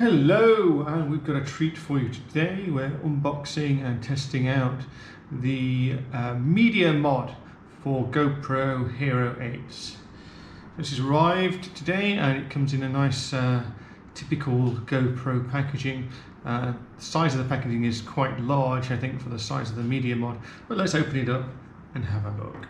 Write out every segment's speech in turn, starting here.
Hello, and we've got a treat for you today. We're unboxing and testing out the Media Mod for GoPro Hero 8. This has arrived today and it comes in a nice typical GoPro packaging. The size of the packaging is quite large, I think, for the size of the Media Mod, but let's open it up and have a look.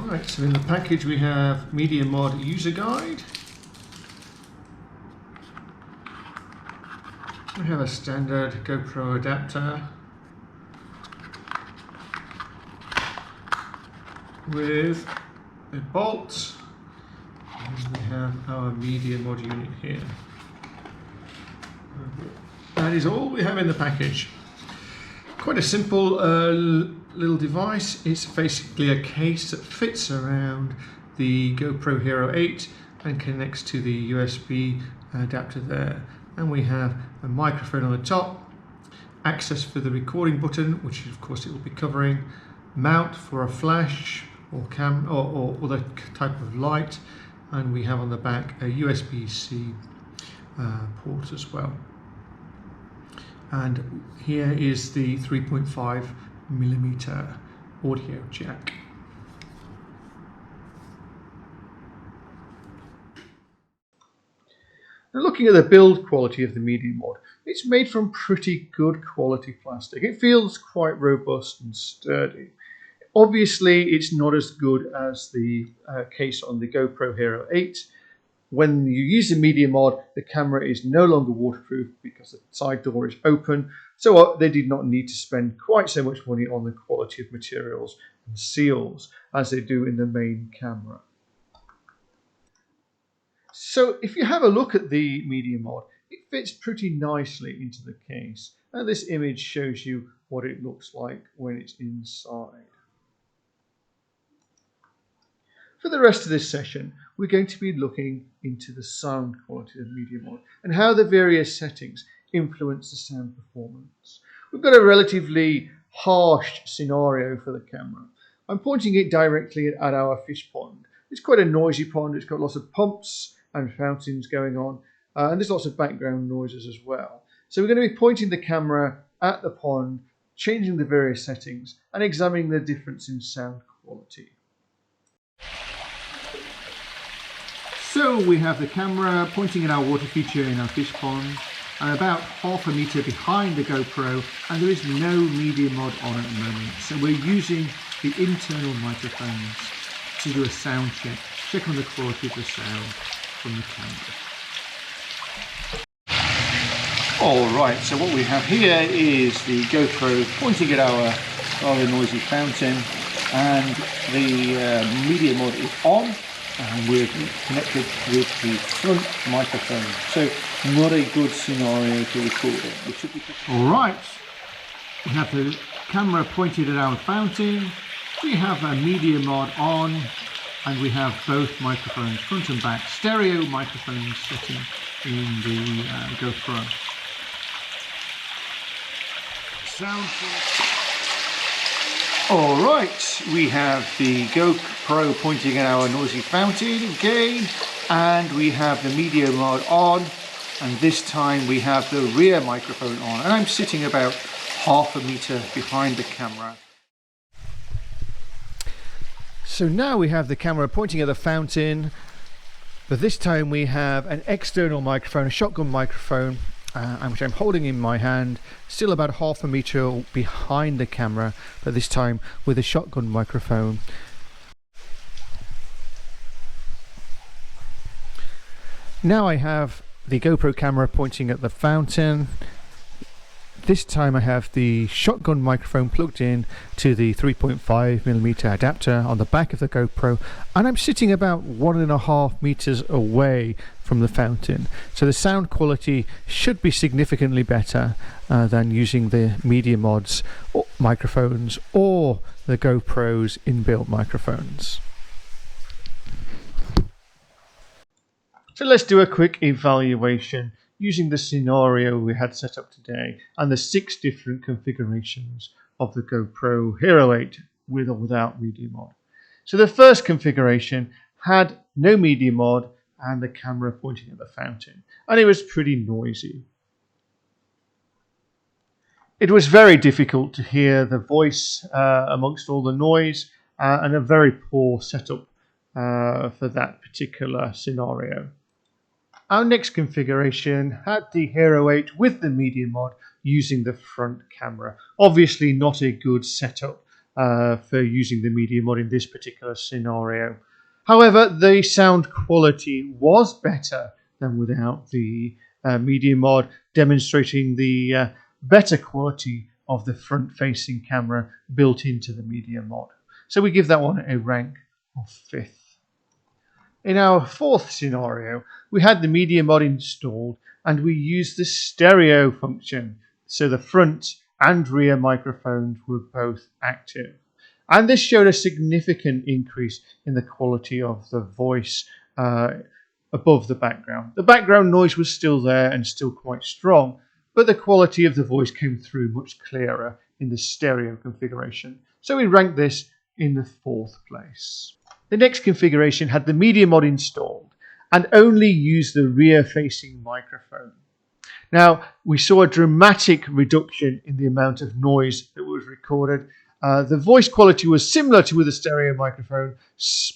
Right, so in the package we have Media Mod user guide. We have a standard GoPro adapter with a bolt, and we have our Media Mod unit here. That is all we have in the package. Quite a simple little device. It's basically a case that fits around the GoPro Hero 8 and connects to the USB adapter there. And we have a microphone on the top, access for the recording button, which of course it will be covering, mount for a flash or other type of light, and we have on the back a USB-C port as well. And here is the 3.5mm audio jack. Now, looking at the build quality of the Media Mod, it's made from pretty good quality plastic. It feels quite robust and sturdy. Obviously, it's not as good as the case on the GoPro Hero 8. When you use the Media Mod, the camera is no longer waterproof because the side door is open, so they did not need to spend quite so much money on the quality of materials and seals as they do in the main camera. So if you have a look at the Media Mod, it fits pretty nicely into the case, and this image shows you what it looks like when it's inside. For the rest of this session, we're going to be looking into the sound quality of Media Mod and how the various settings influence the sound performance. We've got a relatively harsh scenario for the camera. I'm pointing it directly at our fish pond. It's quite a noisy pond. It's got lots of pumps and fountains going on, and there's lots of background noises as well. So we're going to be pointing the camera at the pond, changing the various settings, and examining the difference in sound quality. So we have the camera pointing at our water feature in our fish pond, and about half a metre behind the GoPro, and there is no Media Mod on at the moment. So we're using the internal microphones to do a sound check on the quality of the sound from the camera. Alright, so what we have here is the GoPro pointing at our rather noisy fountain, and the Media Mod is on. And we're connected with the front microphone, so not a good scenario to record it. Alright, we have the camera pointed at our fountain, we have a Media Mod on, and we have both microphones, front and back, stereo microphones sitting in the GoPro. Sound. Alright, we have the GoPro pointing at our noisy fountain again, and we have the Media Mod on, and this time we have the rear microphone on, and I'm sitting about half a metre behind the camera. So now we have the camera pointing at the fountain, but this time we have an external microphone, a shotgun microphone, which I'm holding in my hand, still about half a metre behind the camera, but this time with a shotgun microphone. Now I have the GoPro camera pointing at the fountain, This time I have the shotgun microphone plugged in to the 3.5mm adapter on the back of the GoPro, and I'm sitting about 1.5 meters away from the fountain. So the sound quality should be significantly better than using the Media Mod's microphones or the GoPro's inbuilt microphones. So let's do a quick evaluation using the scenario we had set up today and the 6 different configurations of the GoPro Hero 8 with or without Media Mod. So the first configuration had no Media Mod and the camera pointing at the fountain, and it was pretty noisy. It was very difficult to hear the voice amongst all the noise, and a very poor setup for that particular scenario. Our next configuration had the Hero 8 with the Media Mod using the front camera. Obviously not a good setup for using the Media Mod in this particular scenario. However, the sound quality was better than without the Media Mod, demonstrating the better quality of the front-facing camera built into the Media Mod. So we give that one a rank of 5th. In our fourth scenario, we had the Media Mod installed and we used the stereo function, so the front and rear microphones were both active. And this showed a significant increase in the quality of the voice above the background. The background noise was still there and still quite strong, but the quality of the voice came through much clearer in the stereo configuration. So we ranked this in the 4th place. The next configuration had the Media Mod installed and only used the rear-facing microphone. Now, we saw a dramatic reduction in the amount of noise that was recorded. The voice quality was similar to with a stereo microphone,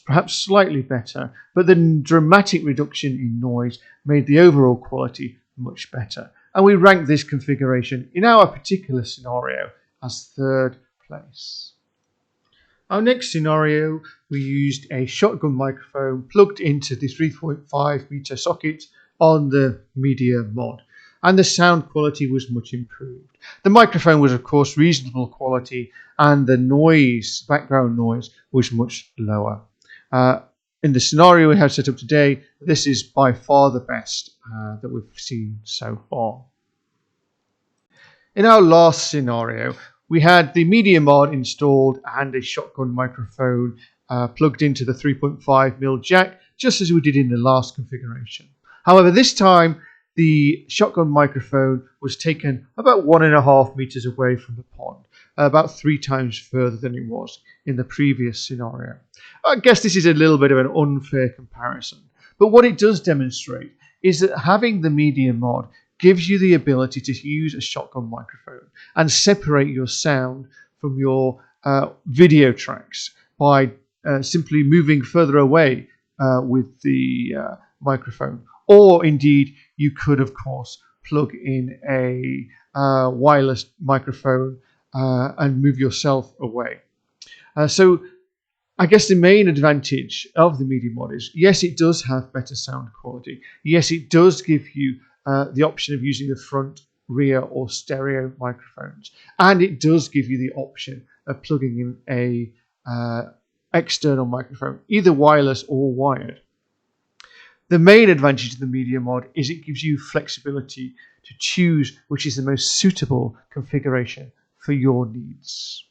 perhaps slightly better, but the dramatic reduction in noise made the overall quality much better. And we ranked this configuration in our particular scenario as 3rd place. Our next scenario, we used a shotgun microphone plugged into the 3.5mm socket on the Media Mod, and the sound quality was much improved. The microphone was of course reasonable quality, and the noise, background noise, was much lower. In the scenario we have set up today, this is by far the best that we've seen so far. In our last scenario, we had the Media Mod installed and a shotgun microphone plugged into the 3.5mm jack, just as we did in the last configuration. However, this time the shotgun microphone was taken about 1.5 meters away from the pond, about 3 times further than it was in the previous scenario. I guess this is a little bit of an unfair comparison, but what it does demonstrate is that having the Media Mod gives you the ability to use a shotgun microphone and separate your sound from your video tracks by simply moving further away with the microphone. Or indeed, you could, of course, plug in a wireless microphone and move yourself away. So I guess the main advantage of the Media Mod is, yes, it does have better sound quality. Yes, it does give you the option of using the front, rear or stereo microphones, and it does give you the option of plugging in a external microphone, either wireless or wired. The main advantage of the Media Mod is it gives you flexibility to choose which is the most suitable configuration for your needs.